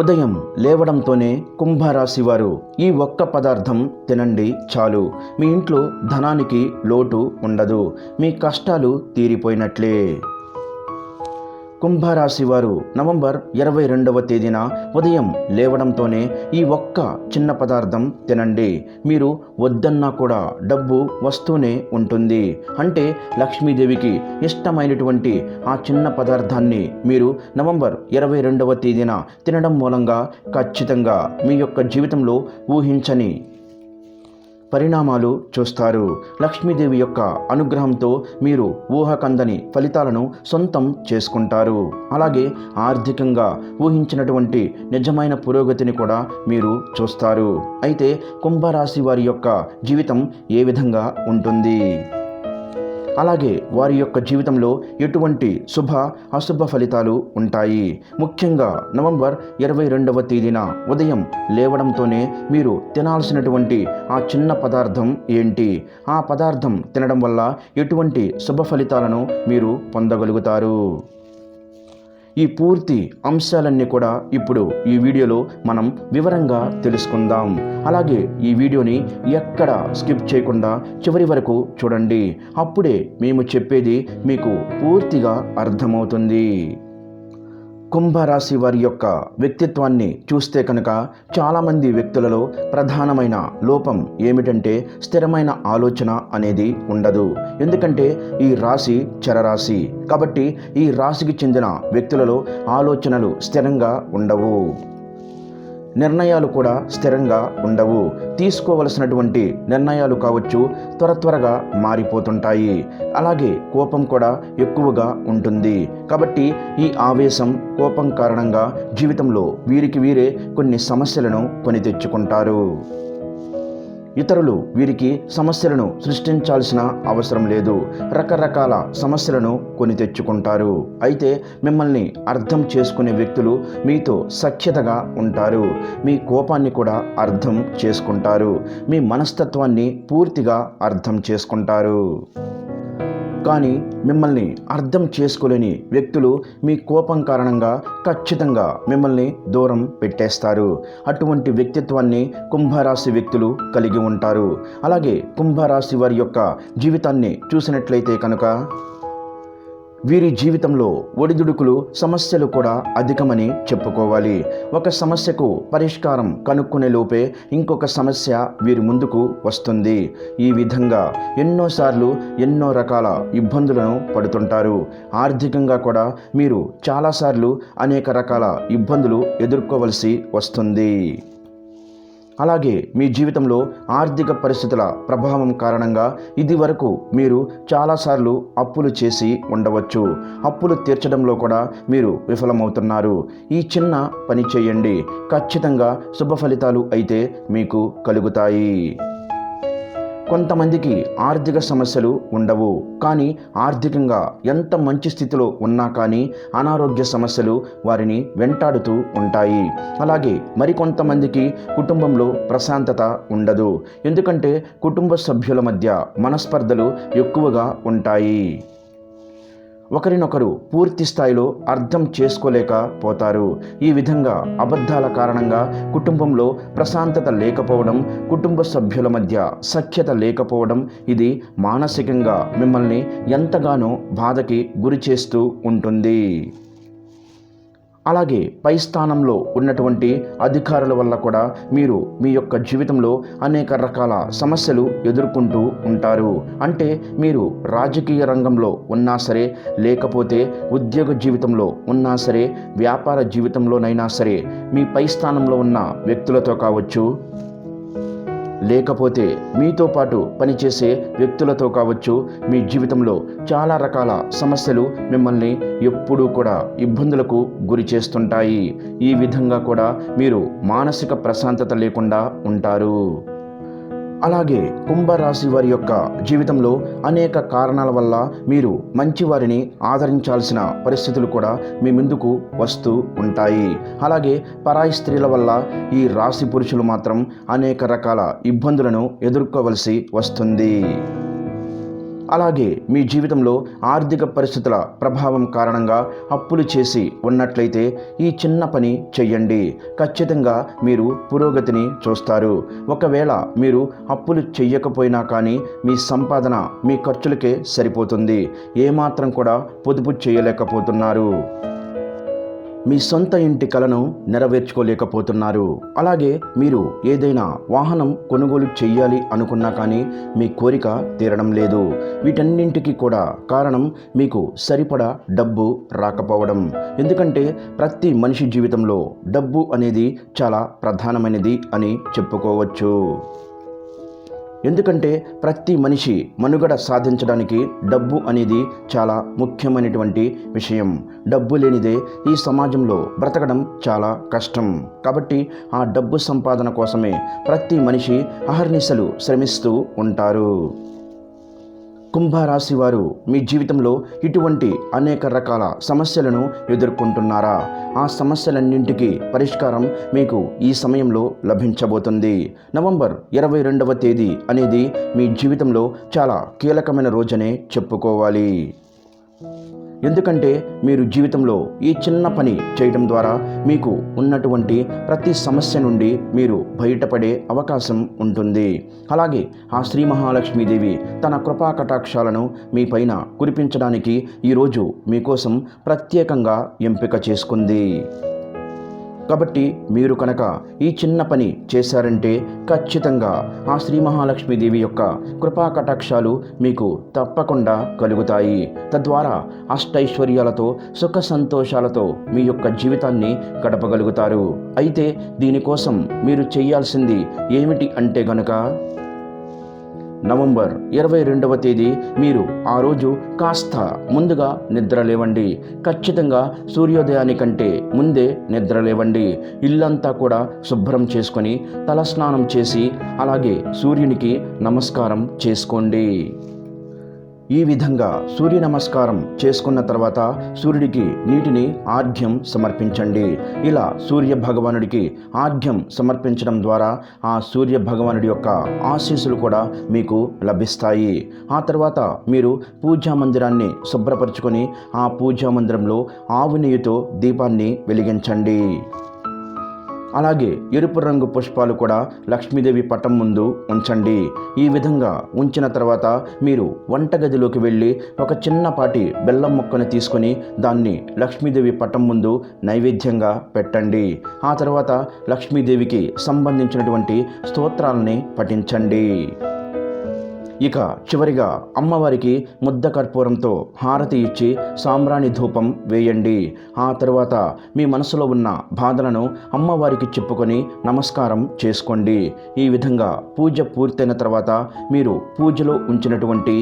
ఉదయం లేవడంతోనే కుంభరాశి వారు ఈ ఒక్క పదార్థం తినండి చాలు. మీ ఇంట్లో ధనానికి లోటు ఉండదు. మీ కష్టాలు తీరిపోయినట్లే. కుంభరాశి వారు నవంబర్ 22వ తేదీన ఉదయం లేవడంతోనే ఈ ఒక్క చిన్న పదార్థం తినండి. మీరు వద్దన్నా కూడా డబ్బు వస్తూనే ఉంటుంది. అంటే లక్ష్మీదేవికి ఇష్టమైనటువంటి ఆ చిన్న పదార్థాన్ని మీరు నవంబర్ 22వ తేదీన తినడం మూలంగా ఖచ్చితంగా మీ యొక్క జీవితంలో ఊహించని పరిణామాలు చూస్తారు. లక్ష్మీదేవి యొక్క అనుగ్రహంతో మీరు ఊహకందని ఫలితాలను సొంతం చేసుకుంటారు. అలాగే ఆర్థికంగా ఊహించినటువంటి నిజమైన పురోగతిని కూడా మీరు చూస్తారు. అయితే కుంభరాశి వారి యొక్క జీవితం ఏ విధంగా ఉంటుంది, అలాగే వారి యొక్క జీవితంలో ఎటువంటి శుభ అశుభ ఫలితాలు ఉంటాయి, ముఖ్యంగా నవంబర్ 22వ తేదీన ఉదయం లేవడంతోనే మీరు తినాల్సినటువంటి ఆ చిన్న పదార్థం ఏంటి, ఆ పదార్థం తినడం వల్ల ఎటువంటి శుభ ఫలితాలను మీరు పొందగలుగుతారు. ఈ పూర్తి అంశాలన్నీ కూడా ఇప్పుడు ఈ వీడియోలో మనం వివరంగా తెలుసుకుందాం. అలాగే ఈ వీడియోని ఎక్కడ స్కిప్ చేయకుండా చివరి వరకు చూడండి. అప్పుడే మేము చెప్పేది మీకు పూర్తిగా అర్థమవుతుంది. కుంభరాశి వారి యొక్క వ్యక్తిత్వాన్ని చూస్తే కనుక చాలామంది వ్యక్తులలో ప్రధానమైన లోపం ఏమిటంటే స్థిరమైన ఆలోచన అనేది ఉండదు. ఎందుకంటే ఈ రాశి చరరాశి కాబట్టి ఈ రాశికి చెందిన వ్యక్తులలో ఆలోచనలు స్థిరంగా ఉండవు, నిర్ణయాలు కూడా స్థిరంగా ఉండవు. తీసుకోవలసినటువంటి నిర్ణయాలు కావచ్చు త్వరగా మారిపోతుంటాయి. అలాగే కోపం కూడా ఎక్కువగా ఉంటుంది. కాబట్టి ఈ ఆవేశం, కోపం కారణంగా జీవితంలో వీరికి వీరే కొన్ని సమస్యలను కొని తెచ్చుకుంటారు. ఇతరులు వీరికి సమస్యలను సృష్టించాల్సిన అవసరం లేదు. రకరకాల సమస్యలను కొని తెచ్చుకుంటారు. అయితే మిమ్మల్ని అర్థం చేసుకునే వ్యక్తులు మీతో సఖ్యతగా ఉంటారు. మీ కోపాన్ని కూడా అర్థం చేసుకుంటారు. మీ మనస్తత్వాన్ని పూర్తిగా అర్థం చేసుకుంటారు. కానీ మిమ్మల్ని అర్థం చేసుకోలేని వ్యక్తులు మీ కోపం కారణంగా ఖచ్చితంగా మిమ్మల్ని దూరం పెట్టేస్తారు. అటువంటి వ్యక్తిత్వాన్ని కుంభరాశి వ్యక్తులు కలిగి ఉంటారు. అలాగే కుంభరాశి వారి యొక్క జీవితాన్ని చూసినట్లయితే కనుక వీరి జీవితంలో ఒడిదుడుకులు, సమస్యలు కూడా అధికమని చెప్పుకోవాలి. ఒక సమస్యకు పరిష్కారం కనుక్కునే లోపే ఇంకొక సమస్య వీరి ముందుకు వస్తుంది. ఈ విధంగా ఎన్నోసార్లు ఎన్నో రకాల ఇబ్బందులను పడుతుంటారు. ఆర్థికంగా కూడా మీరు చాలాసార్లు అనేక రకాల ఇబ్బందులు ఎదుర్కోవలసి వస్తుంది. అలాగే మీ జీవితంలో ఆర్థిక పరిస్థితుల ప్రభావం కారణంగా ఇది వరకు మీరు చాలాసార్లు అప్పులు చేసి ఉండవచ్చు. అప్పులు తీర్చడంలో కూడా మీరు విఫలమవుతున్నారు. ఈ చిన్న పని చేయండి, ఖచ్చితంగా శుభ ఫలితాలు అయితే మీకు కలుగుతాయి. కొంతమందికి ఆర్థిక సమస్యలు ఉండవు, కానీ ఆర్థికంగా ఎంత మంచి స్థితిలో ఉన్నా కానీ అనారోగ్య సమస్యలు వారిని వెంటాడుతూ ఉంటాయి. అలాగే మరికొంతమందికి కుటుంబంలో ప్రశాంతత ఉండదు. ఎందుకంటే కుటుంబ సభ్యుల మధ్య మనస్పర్ధలు ఎక్కువగా ఉంటాయి. ఒకరినొకరు పూర్తి స్థాయిలో అర్థం చేసుకోలేకపోతారు. ఈ విధంగా అబద్ధాల కారణంగా కుటుంబంలో ప్రశాంతత లేకపోవడం, కుటుంబ సభ్యుల మధ్య సఖ్యత లేకపోవడం, ఇది మానసికంగా మిమ్మల్ని ఎంతగానో బాధకి గురి చేస్తూ ఉంటుంది. అలాగే పై స్థానంలో ఉన్నటువంటి అధికారుల వల్ల కూడా మీరు మీ యొక్క జీవితంలో అనేక రకాల సమస్యలు ఎదుర్కొంటూ ఉంటారు. అంటే మీరు రాజకీయ రంగంలో ఉన్నా సరే, లేకపోతే ఉద్యోగ జీవితంలో ఉన్నా సరే, వ్యాపార జీవితంలోనైనా సరే, మీ పై స్థానంలో ఉన్న వ్యక్తులతో కావచ్చు, లేకపోతే మీతో పాటు పనిచేసే వ్యక్తులతో కావచ్చు, మీ జీవితంలో చాలా రకాల సమస్యలు మిమ్మల్ని ఎప్పుడూ కూడా ఇబ్బందులకు గురి చేస్తుంటాయి. ఈ విధంగా కూడా మీరు మానసిక ప్రశాంతత లేకుండా ఉంటారు. అలాగే కుంభరాశి వారి యొక్క జీవితంలో అనేక కారణాల వల్ల మీరు మంచి వారిని ఆదరించాల్సిన పరిస్థితులు కూడా మీ ముందుకు వస్తూ ఉంటాయి. అలాగే పరాయి స్త్రీల వల్ల ఈ రాశి పురుషులు మాత్రం అనేక రకాల ఇబ్బందులను ఎదుర్కోవలసి వస్తుంది. అలాగే మీ జీవితంలో ఆర్థిక పరిస్థితుల ప్రభావం కారణంగా అప్పులు చేసి ఉన్నట్లయితే ఈ చిన్న పని చెయ్యండి. ఖచ్చితంగా మీరు పురోగతిని చూస్తారు. ఒకవేళ మీరు అప్పులు చెయ్యకపోయినా కానీ మీ సంపాదన మీ ఖర్చులకే సరిపోతుంది. ఏమాత్రం కూడా పొదుపు చేయలేకపోతున్నారు. మీ సొంత ఇంటి కలను నెరవేర్చుకోలేకపోతున్నారు. అలాగే మీరు ఏదైనా వాహనం కొనుగోలు చెయ్యాలి అనుకున్నా కానీ మీ కోరిక తీరడం లేదు. వీటన్నింటికి కూడా కారణం మీకు సరిపడా డబ్బు రాకపోవడం. ఎందుకంటే ప్రతి మనిషి జీవితంలో డబ్బు అనేది చాలా ప్రధానమైనది అని చెప్పుకోవచ్చు. ఎందుకంటే ప్రతి మనిషి మనుగడ సాధించడానికి డబ్బు అనేది చాలా ముఖ్యమైనటువంటి విషయం. డబ్బు లేనిదే ఈ సమాజంలో బ్రతకడం చాలా కష్టం. కాబట్టి ఆ డబ్బు సంపాదన కోసమే ప్రతి మనిషి అహర్నిశలు శ్రమిస్తూ ఉంటారు. కుంభరాశి వారు మీ జీవితంలో ఇటువంటి అనేక రకాల సమస్యలను ఎదుర్కొంటున్నారా? ఆ సమస్యలన్నింటికీ పరిష్కారం మీకు ఈ సమయంలో లభించబోతుంది. నవంబర్ 22వ తేదీ అనేది మీ జీవితంలో చాలా కీలకమైన రోజనే చెప్పుకోవాలి. ఎందుకంటే మీరు జీవితంలో ఈ చిన్న పని చేయడం ద్వారా మీకు ఉన్నటువంటి ప్రతి సమస్య నుండి మీరు బయటపడే అవకాశం ఉంటుంది. అలాగే ఆ శ్రీ మహాలక్ష్మీదేవి తన కృపా కటాక్షాలను మీ పైన కురిపించడానికి ఈరోజు మీకోసం ప్రత్యేకంగా ఎంపిక చేసుకుంది. కాబట్టి మీరు కనుక ఈ చిన్న పని చేశారంటే ఖచ్చితంగా ఆ శ్రీ మహాలక్ష్మీదేవి యొక్క కృపా కటాక్షాలు మీకు తప్పకుండా కలుగుతాయి. తద్వారా అష్టైశ్వర్యాలతో సుఖ సంతోషాలతో మీ యొక్క జీవితాన్ని గడపగలుగుతారు. అయితే దీనికోసం మీరు చేయాల్సింది ఏమిటి అంటే గనుక నవంబర్ 22వ తేదీ మీరు ఆ రోజు కాస్త ముందుగా నిద్ర లేవండి. ఖచ్చితంగా సూర్యోదయానికంటే ముందే నిద్ర లేవండి. ఇల్లంతా కూడా శుభ్రం చేసుకొని తలస్నానం చేసి అలాగే సూర్యునికి నమస్కారం చేసుకోండి. ఈ విధంగా సూర్య నమస్కారం చేసుకున్న తర్వాత సూర్యుడికి నీటిని ఆర్ఘ్యం సమర్పించండి. ఇలా సూర్య భగవానుడికి ఆర్ఘ్యం సమర్పించడం ద్వారా ఆ సూర్య భగవానుడి యొక్క ఆశీస్సులు కూడా మీకు లభిస్తాయి. ఆ తర్వాత మీరు పూజా మందిరాన్ని శుభ్రపరచుకొని ఆ పూజా మందిరంలో ఆవు నెయ్యితో దీపాన్ని వెలిగించండి. అలాగే ఎరుపు రంగు పుష్పాలు కూడా లక్ష్మీదేవి పటం ముందు ఉంచండి. ఈ విధంగా ఉంచిన తర్వాత మీరు వంటగదిలోకి వెళ్ళి ఒక చిన్నపాటి బెల్లం ముక్కను తీసుకొని దాన్ని లక్ష్మీదేవి పటం ముందు నైవేద్యంగా పెట్టండి. ఆ తర్వాత లక్ష్మీదేవికి సంబంధించినటువంటి స్తోత్రాలని పఠించండి. ఇక చివరిగా అమ్మవారికి ముద్ద కర్పూరంతో హారతి ఇచ్చి సాంబ్రాణి ధూపం వేయండి. ఆ తర్వాత మీ మనసులో ఉన్న బాధలను అమ్మవారికి చెప్పుకొని నమస్కారం చేసుకోండి. ఈ విధంగా పూజ పూర్తయిన తర్వాత మీరు పూజలో ఉంచినటువంటి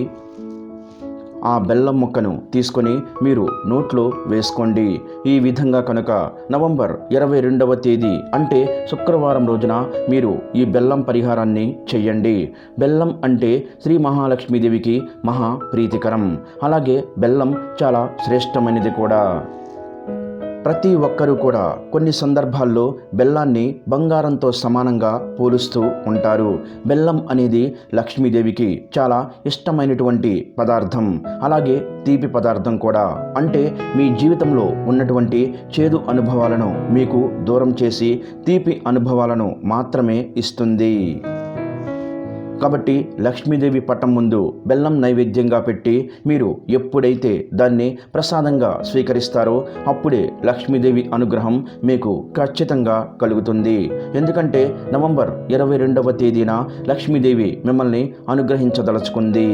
ఆ బెల్లం ముక్కను తీసుకొని మీరు నోట్లో వేసుకోండి. ఈ విధంగా కనుక నవంబర్ 22వ తేదీ అంటే శుక్రవారం రోజున మీరు ఈ బెల్లం పరిహారాన్ని చెయ్యండి. బెల్లం అంటే శ్రీ మహాలక్ష్మీదేవికి మహా ప్రీతికరం. అలాగే బెల్లం చాలా శ్రేష్టమైనది కూడా. ప్రతి ఒక్కరూ కూడా కొన్ని సందర్భాల్లో బెల్లాన్ని బంగారంతో సమానంగా పోలుస్తూ ఉంటారు. బెల్లం అనేది లక్ష్మీదేవికి చాలా ఇష్టమైనటువంటి పదార్థం. అలాగే తీపి పదార్థం కూడా. అంటే మీ జీవితంలో ఉన్నటువంటి చేదు అనుభవాలను మీకు దూరం చేసి తీపి అనుభవాలను మాత్రమే ఇస్తుంది. కాబట్టి లక్ష్మీదేవి పటం ముందు బెల్లం నైవేద్యంగా పెట్టి మీరు ఎప్పుడైతే దాన్ని ప్రసాదంగా స్వీకరిస్తారో అప్పుడే లక్ష్మీదేవి అనుగ్రహం మీకు ఖచ్చితంగా కలుగుతుంది. ఎందుకంటే నవంబర్ 22వ తేదీన లక్ష్మీదేవి మిమ్మల్ని అనుగ్రహించదలుచుకుంది.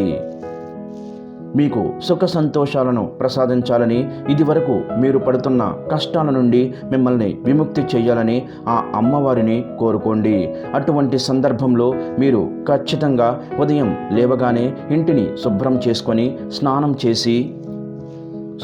మీకు సుఖ సంతోషాలను ప్రసాదించాలని, ఇదివరకు మీరు పడుతున్న కష్టాల నుండి మిమ్మల్ని విముక్తి చేయాలని ఆ అమ్మవారిని కోరుకోండి. అటువంటి సందర్భంలో మీరు ఖచ్చితంగా ఉదయం లేవగానే ఇంటిని శుభ్రం చేసుకొని స్నానం చేసి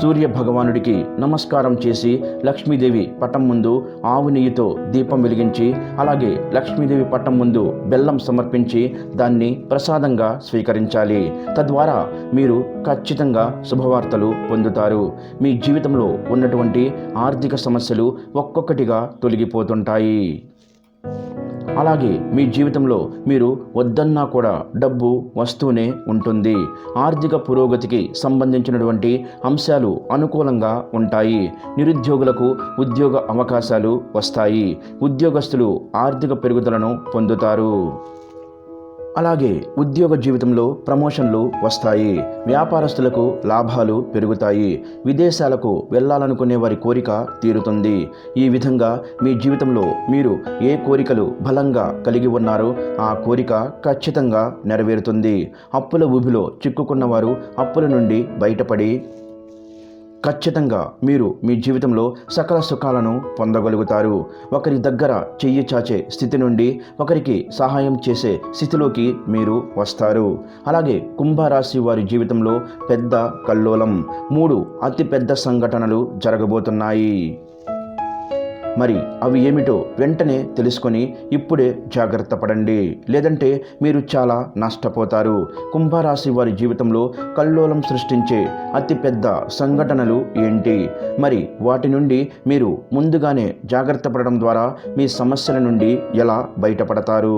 సూర్య భగవానుడికి నమస్కారం చేసి లక్ష్మీదేవి పటం ముందు ఆవు నెయ్యితో దీపం వెలిగించి అలాగే లక్ష్మీదేవి పటం ముందు బెల్లం సమర్పించి దాన్ని ప్రసాదంగా స్వీకరించాలి. తద్వారా మీరు ఖచ్చితంగా శుభవార్తలు పొందుతారు. మీ జీవితంలో ఉన్నటువంటి ఆర్థిక సమస్యలు ఒక్కొక్కటిగా తొలగిపోతుంటాయి. అలాగే మీ జీవితంలో మీరు వద్దన్నా కూడా డబ్బు వస్తూనే ఉంటుంది. ఆర్థిక పురోగతికి సంబంధించినటువంటి అంశాలు అనుకూలంగా ఉంటాయి. నిరుద్యోగులకు ఉద్యోగ అవకాశాలు వస్తాయి. ఉద్యోగస్తులు ఆర్థిక పెరుగుదలను పొందుతారు. అలాగే ఉద్యోగ జీవితంలో ప్రమోషన్లు వస్తాయి. వ్యాపారస్తులకు లాభాలు పెరుగుతాయి. విదేశాలకు వెళ్ళాలనుకునే వారి కోరిక తీరుతుంది. ఈ విధంగా మీ జీవితంలో మీరు ఏ కోరికలు బలంగా కలిగి ఉన్నారో ఆ కోరిక ఖచ్చితంగా నెరవేరుతుంది. అప్పుల ఊబిలో చిక్కుకున్నవారు అప్పుల నుండి బయటపడి ఖచ్చితంగా మీరు మీ జీవితంలో సకల సుఖాలను పొందగలుగుతారు. ఒకరి దగ్గర చెయ్యి చాచే స్థితి నుండి ఒకరికి సహాయం చేసే స్థితిలోకి మీరు వస్తారు. అలాగే కుంభరాశి వారి జీవితంలో పెద్ద కల్లోలం 3 అతిపెద్ద సంఘటనలు జరగబోతున్నాయి. మరి అవి ఏమిటో వెంటనే తెలుసుకొని ఇప్పుడే జాగ్రత్త పడండి, లేదంటే మీరు చాలా నష్టపోతారు. కుంభరాశి వారి జీవితంలో కల్లోలం సృష్టించే అతిపెద్ద సంఘటనలు ఏంటి? మరి వాటి నుండి మీరు ముందుగానే జాగ్రత్త పడడం ద్వారా మీ సమస్యల నుండి ఎలా బయటపడతారు?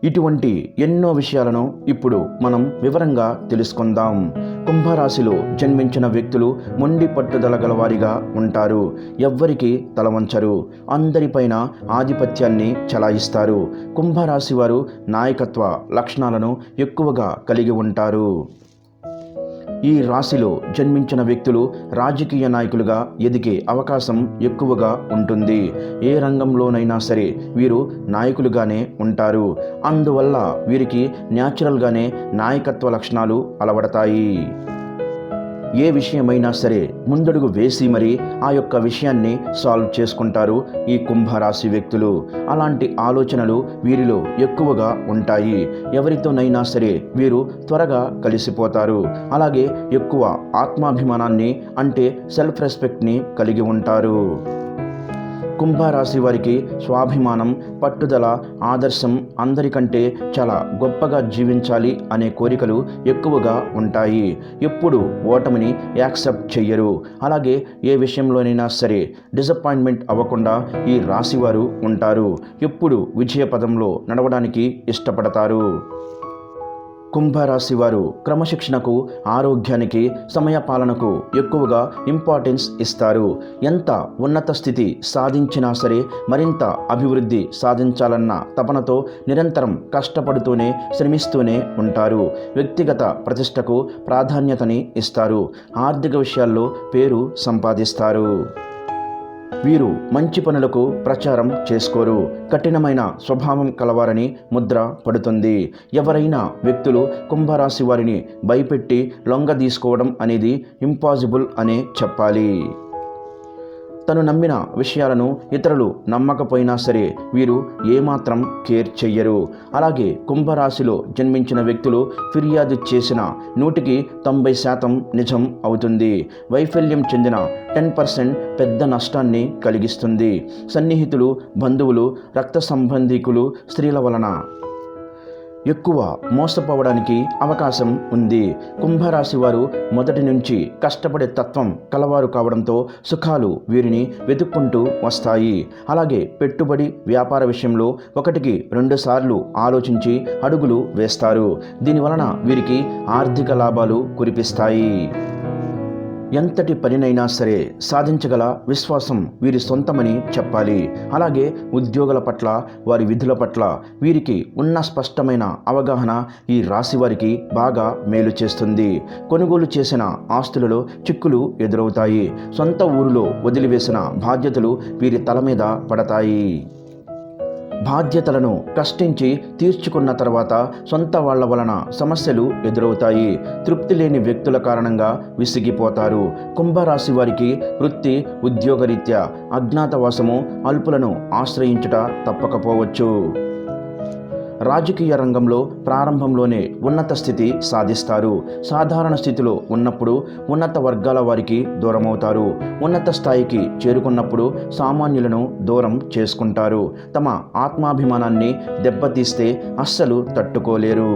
ఇటువంటి ఎన్నో విషయాలను ఇప్పుడు మనం వివరంగా తెలుసుకుందాం. కుంభరాశిలో జన్మించిన వ్యక్తులు మొండి పట్టుదల గలవారిగా ఉంటారు. ఎవ్వరికీ తలవంచరు. అందరిపైన ఆధిపత్యాన్ని చలాయిస్తారు. కుంభరాశి వారు నాయకత్వ లక్షణాలను ఎక్కువగా కలిగి ఉంటారు. ఈ రాశిలో జన్మించిన వ్యక్తులు రాజకీయ నాయకులుగా ఎదిగే అవకాశం ఎక్కువగా ఉంటుంది. ఏ రంగంలోనైనా సరే వీరు నాయకులుగానే ఉంటారు. అందువల్ల వీరికి న్యాచురల్గానే నాయకత్వ లక్షణాలు అలవడతాయి. ఏ విషయమైనా సరే ముందడుగు వేసి మరి ఆ యొక్క విషయాన్ని సాల్వ్ చేసుకుంటారు ఈ కుంభరాశి వ్యక్తులు. అలాంటి ఆలోచనలు వీరిలో ఎక్కువగా ఉంటాయి. ఎవరితోనైనా సరే వీరు త్వరగా కలిసిపోతారు. అలాగే ఎక్కువ ఆత్మాభిమానాన్ని అంటే సెల్ఫ్ రెస్పెక్ట్ని కలిగి ఉంటారు. కుంభరాశి వారికి స్వాభిమానం, పట్టుదల, ఆదర్శం, అందరికంటే చాలా గొప్పగా జీవించాలి అనే కోరికలు ఎక్కువగా ఉంటాయి. ఎప్పుడు ఓటమిని యాక్సెప్ట్ చెయ్యరు. అలాగే ఏ విషయంలోనైనా సరే డిసప్పాయింట్మెంట్ అవ్వకుండా ఈ రాశివారు ఉంటారు. ఎప్పుడు విజయ పదంలో నడవడానికి ఇష్టపడతారు. కుంభరాశి వారు క్రమశిక్షణకు, ఆరోగ్యానికి, సమయపాలనకు ఎక్కువగా ఇంపార్టెన్స్ ఇస్తారు. ఎంత ఉన్నత స్థితి సాధించినా సరే మరింత అభివృద్ధి సాధించాలన్న తపనతో నిరంతరం కష్టపడుతూనే శ్రమిస్తూనే ఉంటారు. వ్యక్తిగత ప్రతిష్టకు ప్రాధాన్యతని ఇస్తారు. ఆర్థిక విషయాల్లో పేరు సంపాదిస్తారు. వీరు మంచి పనులకు ప్రచారం చేసుకోరు. కఠినమైన స్వభావం కలవారని ముద్ర పడుతుంది. ఎవరైనా వ్యక్తులు కుంభరాశి వారిని భయపెట్టి లొంగదీసుకోవడం అనేది ఇంపాసిబుల్ అనే చెప్పాలి. తను నమ్మిన విషయాలను ఇతరులు నమ్మకపోయినా సరే వీరు ఏమాత్రం కేర్ చెయ్యరు. అలాగే కుంభరాశిలో జన్మించిన వ్యక్తులు ఫిర్యాదు చేసిన 100% నిజం అవుతుంది. వైఫల్యం చెందిన 10% పెద్ద నష్టాన్ని కలిగిస్తుంది. సన్నిహితులు, బంధువులు, రక్త సంబంధికులు, స్త్రీల వలన ఎక్కువ మోసపోవడానికి అవకాశం ఉంది. కుంభరాశి వారు మొదటి నుంచి కష్టపడే తత్వం కలవారు కావడంతో సుఖాలు వీరిని వెతుక్కుంటూ వస్తాయి. అలాగే పెట్టుబడి, వ్యాపార విషయంలో 1-2 సార్లు ఆలోచించి అడుగులు వేస్తారు. దీనివలన వీరికి ఆర్థిక లాభాలు కురిపిస్తాయి. ఎంతటి పనినైనా సరే సాధించగల విశ్వాసం వీరి సొంతమని చెప్పాలి. అలాగే ఉద్యోగుల పట్ల, వారి విధుల పట్ల వీరికి ఉన్న స్పష్టమైన అవగాహన ఈ రాశి వారికి బాగా మేలు చేస్తుంది. కొనుగోలు చేసిన ఆస్తులలో చిక్కులు ఎదురవుతాయి. సొంత ఊరిలో వదిలివేసిన బాధ్యతలు వీరి తల మీద పడతాయి. బాధ్యతలను కష్టించి తీర్చుకున్న తర్వాత సొంత వాళ్ల వలన సమస్యలు ఎదురవుతాయి. తృప్తి లేని వ్యక్తుల కారణంగా విసిగిపోతారు. కుంభరాశి వారికి వృత్తి, ఉద్యోగరీత్యా అజ్ఞాతవాసము, అల్పులను ఆశ్రయించుట తప్పకపోవచ్చు. రాజకీయ రంగంలో ప్రారంభంలోనే ఉన్నత స్థితి సాధిస్తారు. సాధారణ స్థితిలో ఉన్నప్పుడు ఉన్నత వర్గాల వారికి దూరమవుతారు. ఉన్నత స్థాయికి చేరుకున్నప్పుడు సామాన్యులను దూరం చేసుకుంటారు. తమ ఆత్మాభిమానాన్ని దెబ్బతీస్తే అస్సలు తట్టుకోలేరు.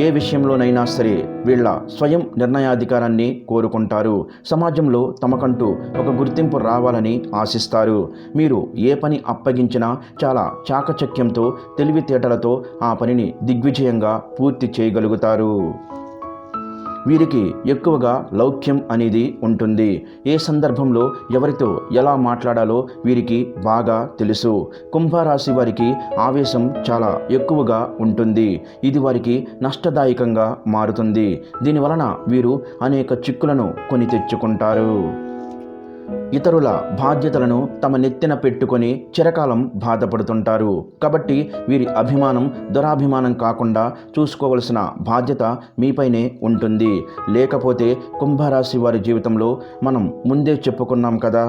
ఏ విషయంలోనైనా సరే వీళ్ళ స్వయం నిర్ణయాధికారాన్ని కోరుకుంటారు. సమాజంలో తమకంటూ ఒక గుర్తింపు రావాలని ఆశిస్తారు. మీరు ఏ పని అప్పగించినా చాలా చాకచక్యంతో, తెలివితేటలతో ఆ పనిని దిగ్విజయంగా పూర్తి చేయగలుగుతారు. వీరికి ఎక్కువగా లౌక్యం అనేది ఉంటుంది. ఏ సందర్భంలో ఎవరితో ఎలా మాట్లాడాలో వీరికి బాగా తెలుసు. కుంభరాశి వారికి ఆవేశం చాలా ఎక్కువగా ఉంటుంది. ఇది వారికి నష్టదాయకంగా మారుతుంది. దీనివలన వీరు అనేక చిక్కులను కొని తెచ్చుకుంటారు. ఇతరుల బాధ్యతలను తమ నెత్తిన పెట్టుకొని చిరకాలం బాధపడుతుంటారు. కాబట్టి వీరి అభిమానం దురాభిమానం కాకుండా చూసుకోవలసిన బాధ్యత మీపైనే ఉంటుంది. లేకపోతే కుంభరాశి వారి జీవితంలో మనం ముందే చెప్పుకున్నాం కదా,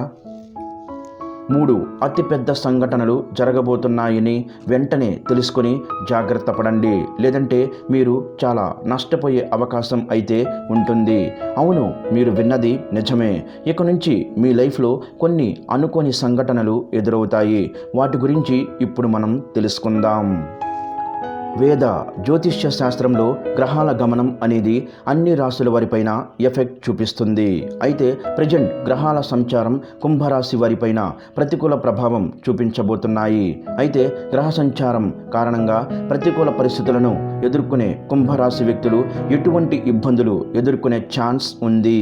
3 అతిపెద్ద సంఘటనలు జరగబోతున్నాయని వెంటనే తెలుసుకొని జాగ్రత్త పడండి. లేదంటే మీరు చాలా నష్టపోయే అవకాశం అయితే ఉంటుంది. అవును, మీరు విన్నది నిజమే. ఇక నుంచి మీ లైఫ్లో కొన్ని అనుకోని సంఘటనలు ఎదురవుతాయి. వాటి గురించి ఇప్పుడు మనం తెలుసుకుందాం. వేద జ్యోతిష్య శాస్త్రంలో గ్రహాల గమనం అనేది అన్ని రాశుల వారిపైన ఎఫెక్ట్ చూపిస్తుంది. అయితే ప్రజెంట్ గ్రహాల సంచారం కుంభరాశి వారిపైన ప్రతికూల ప్రభావం చూపించబోతున్నాయి. అయితే గ్రహ సంచారం కారణంగా ప్రతికూల పరిస్థితులను ఎదుర్కొనే కుంభరాశి వ్యక్తులు ఎటువంటి ఇబ్బందులు ఎదుర్కొనే ఛాన్స్ ఉంది.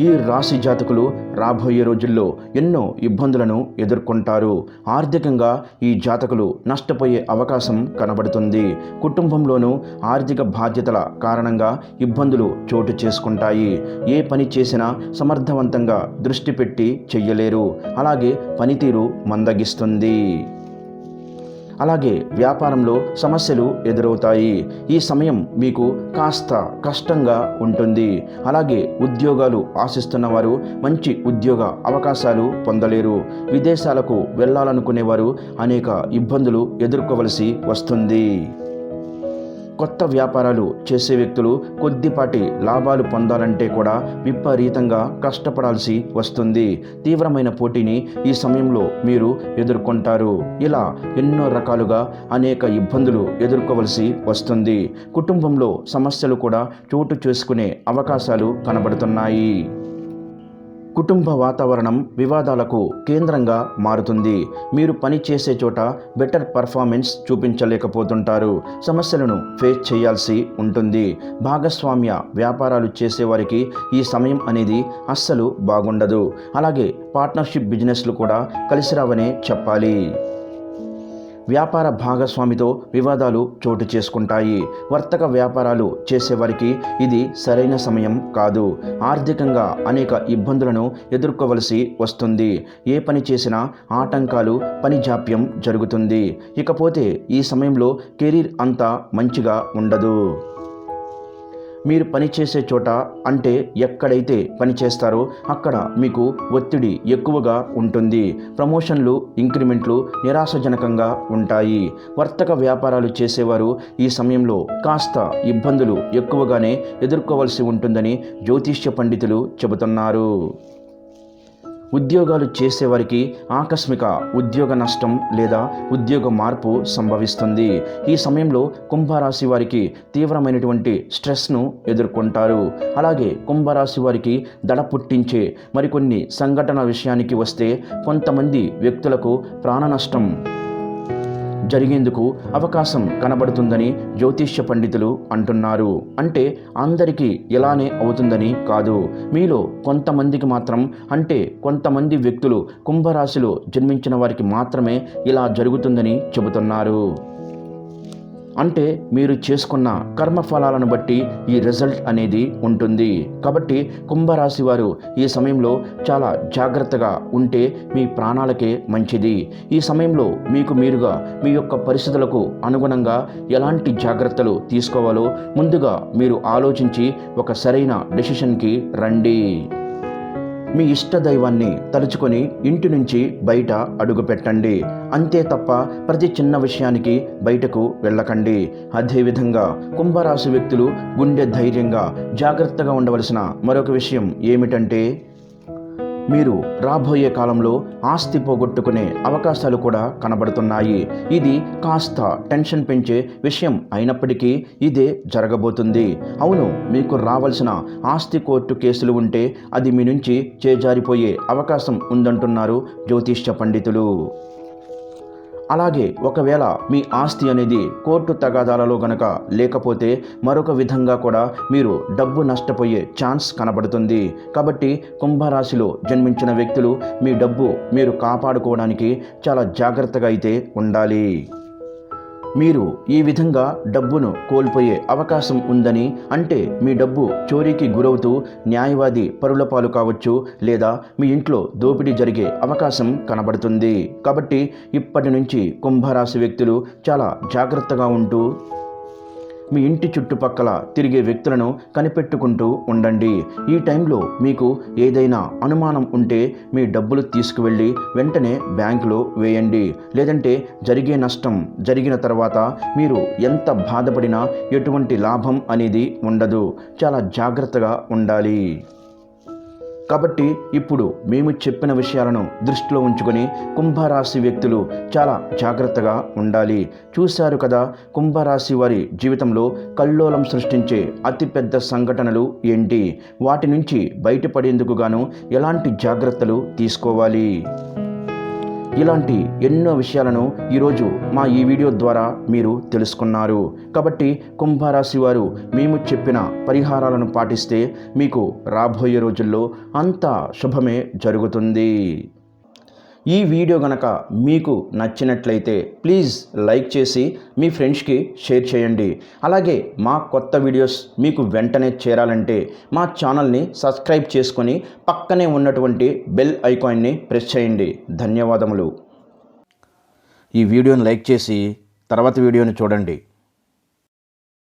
ఈ రాశి జాతకులు రాబోయే రోజుల్లో ఎన్నో ఇబ్బందులను ఎదుర్కొంటారు. ఆర్థికంగా ఈ జాతకులు నష్టపోయే అవకాశం కనబడుతుంది. కుటుంబంలోనూ ఆర్థిక బాధ్యతల కారణంగా ఇబ్బందులు చోటు చేసుకుంటాయి. ఏ పని చేసినా సమర్థవంతంగా దృష్టి పెట్టి చెయ్యలేరు. అలాగే పనితీరు మందగిస్తుంది. అలాగే వ్యాపారంలో సమస్యలు ఎదురవుతాయి. ఈ సమయం మీకు కాస్త కష్టంగా ఉంటుంది. అలాగే ఉద్యోగాలు ఆశిస్తున్న వారు మంచి ఉద్యోగ అవకాశాలు పొందలేరు. విదేశాలకు వెళ్ళాలనుకునేవారు అనేక ఇబ్బందులు ఎదుర్కోవలసి వస్తుంది. కొత్త వ్యాపారాలు చేసే వ్యక్తులు కొద్దిపాటి లాభాలు పొందాలంటే కూడా విపరీతంగా కష్టపడాల్సి వస్తుంది. తీవ్రమైన పోటీని ఈ సమయంలో మీరు ఎదుర్కొంటారు. ఇలా ఎన్నో రకాలుగా అనేక ఇబ్బందులు ఎదుర్కోవలసి వస్తుంది. కుటుంబంలో సమస్యలు కూడా చోటు చేసుకునే అవకాశాలు కనబడుతున్నాయి. కుటుంబ వాతావరణం వివాదాలకు కేంద్రంగా మారుతుంది. మీరు పని చేసే చోట బెటర్ పర్ఫార్మెన్స్ చూపించలేకపోతుంటారు. సమస్యలను ఫేస్ చేయాల్సి ఉంటుంది. భాగస్వామ్య వ్యాపారాలు చేసేవారికి ఈ సమయం అనేది అస్సలు బాగుండదు. అలాగే పార్ట్నర్షిప్ బిజినెస్లు కూడా కలిసి రావనే చెప్పాలి. వ్యాపార భాగస్వామితో వివాదాలు చోటు చేసుకుంటాయి. వర్తక వ్యాపారాలు చేసేవారికి ఇది సరైన సమయం కాదు. ఆర్థికంగా అనేక ఇబ్బందులను ఎదుర్కోవలసి వస్తుంది. ఏ పని చేసినా ఆటంకాలు, పని జాప్యం జరుగుతుంది. ఇకపోతే ఈ సమయంలో కెరీర్ అంతా మంచిగా ఉండదు. మీరు పనిచేసే చోట అంటే ఎక్కడైతే పని చేస్తారో అక్కడ మీకు ఒత్తిడి ఎక్కువగా ఉంటుంది. ప్రమోషన్లు, ఇంక్రిమెంట్లు నిరాశజనకంగా ఉంటాయి. వర్తక వ్యాపారాలు చేసేవారు ఈ సమయంలో కాస్త ఇబ్బందులు ఎక్కువగానే ఎదుర్కోవాల్సి ఉంటుందని జ్యోతిష్య పండితులు చెబుతున్నారు. ఉద్యోగాలు చేసేవారికి ఆకస్మిక ఉద్యోగ నష్టం లేదా ఉద్యోగ మార్పు సంభవిస్తుంది. ఈ సమయంలో కుంభరాశి వారికి తీవ్రమైనటువంటి స్ట్రెస్ను ఎదుర్కొంటారు. అలాగే కుంభరాశి వారికి దడ పుట్టించే మరికొన్ని సంఘటన విషయానికి వస్తే కొంతమంది వ్యక్తులకు ప్రాణ నష్టం జరిగేందుకు అవకాశం కనబడుతుందని జ్యోతిష్య పండితులు అంటున్నారు. అంటే అందరికీ ఇలానే అవుతుందని కాదు. మీలో కొంతమందికి మాత్రం, అంటే కొంతమంది వ్యక్తులు కుంభరాశిలో జన్మించిన వారికి మాత్రమే ఇలా జరుగుతుందని చెబుతున్నారు. అంటే మీరు చేసుకున్న కర్మఫలాలను బట్టి ఈ రిజల్ట్ అనేది ఉంటుంది. కాబట్టి కుంభరాశి వారు ఈ సమయంలో చాలా జాగ్రత్తగా ఉంటే మీ ప్రాణాలకే మంచిది. ఈ సమయంలో మీకు మీరుగా మీ యొక్క పరిస్థితులకు అనుగుణంగా ఎలాంటి జాగ్రత్తలు తీసుకోవాలో ముందుగా మీరు ఆలోచించి ఒక సరైన డెసిషన్కి రండి. మీ ఇష్ట దైవాన్ని తలుచుకొని ఇంటి నుంచి బయట అడుగుపెట్టండి. అంతే తప్ప ప్రతి చిన్న విషయానికి బయటకు వెళ్ళకండి. అదేవిధంగా కుంభరాశి వ్యక్తులు గుండె ధైర్యంగా జాగ్రత్తగా ఉండవలసిన మరొక విషయం ఏమిటంటే మీరు రాబోయే కాలంలో ఆస్తి పోగొట్టుకునే అవకాశాలు కూడా కనబడుతున్నాయి. ఇది కాస్త టెన్షన్ పెంచే విషయం అయినప్పటికీ ఇదే జరగబోతుంది. అవును, మీకు రావాల్సిన ఆస్తి కోర్టు కేసులు ఉంటే అది మీ నుంచి చేజారిపోయే అవకాశం ఉందంటున్నారు జ్యోతిష్య పండితులు. అలాగే ఒకవేళ మీ ఆస్తి అనేది కోర్టు తగాదాలలో గనక లేకపోతే మరొక విధంగా కూడా మీరు డబ్బు నష్టపోయే ఛాన్స్ కనబడుతుంది. కాబట్టి కుంభరాశిలో జన్మించిన వ్యక్తులు మీ డబ్బు మీరు కాపాడుకోవడానికి చాలా జాగ్రత్తగా అయితే ఉండాలి. మీరు ఈ విధంగా డబ్బును కోల్పోయే అవకాశం ఉందని, అంటే మీ డబ్బు చోరీకి గురవుతూ న్యాయవాది పరుల పాలు కావచ్చు, లేదా మీ ఇంట్లో దోపిడీ జరిగే అవకాశం కనబడుతుంది. కాబట్టి ఇప్పటి నుంచి కుంభరాశి వ్యక్తులు చాలా జాగ్రత్తగా ఉంటూ మీ ఇంటి చుట్టుపక్కల తిరిగే వ్యక్తులను కనిపెట్టుకుంటూ ఉండండి. ఈ టైంలో మీకు ఏదైనా అనుమానం ఉంటే మీ డబ్బులు తీసుకువెళ్ళి వెంటనే బ్యాంకులో వేయండి. లేదంటే జరిగే నష్టం జరిగిన తర్వాత మీరు ఎంత బాధపడినా ఎటువంటి లాభం అనేది ఉండదు. చాలా జాగ్రత్తగా ఉండాలి. కాబట్టి ఇప్పుడు మేము చెప్పిన విషయాలను దృష్టిలో ఉంచుకొని కుంభరాశి వ్యక్తులు చాలా జాగ్రత్తగా ఉండాలి. చూశారు కదా, కుంభరాశి వారి జీవితంలో కల్లోలం సృష్టించే అతిపెద్ద సంఘటనలు ఏంటి, వాటి నుంచి బయటపడేందుకు గాను ఎలాంటి జాగ్రత్తలు తీసుకోవాలి. ఇలాంటి ఎన్నో విషయాలను ఈరోజు మా ఈ వీడియో ద్వారా మీరు తెలుసుకున్నారు. కాబట్టి కుంభరాశి వారు మేము చెప్పిన పరిహారాలను పాటిస్తే మీకు రాబోయే రోజుల్లో అంతా శుభమే జరుగుతుంది. ఈ వీడియో గనక మీకు నచ్చినట్లయితే ప్లీజ్ లైక్ చేసి మీ ఫ్రెండ్స్కి షేర్ చేయండి. అలాగే మా కొత్త వీడియోస్ మీకు వెంటనే చేరాలంటే మా ఛానల్ని సబ్స్క్రైబ్ చేసుకొని పక్కనే ఉన్నటువంటి బెల్ ఐకాన్ని ప్రెస్ చేయండి. ధన్యవాదములు. ఈ వీడియోని లైక్ చేసి తర్వాత వీడియోని చూడండి.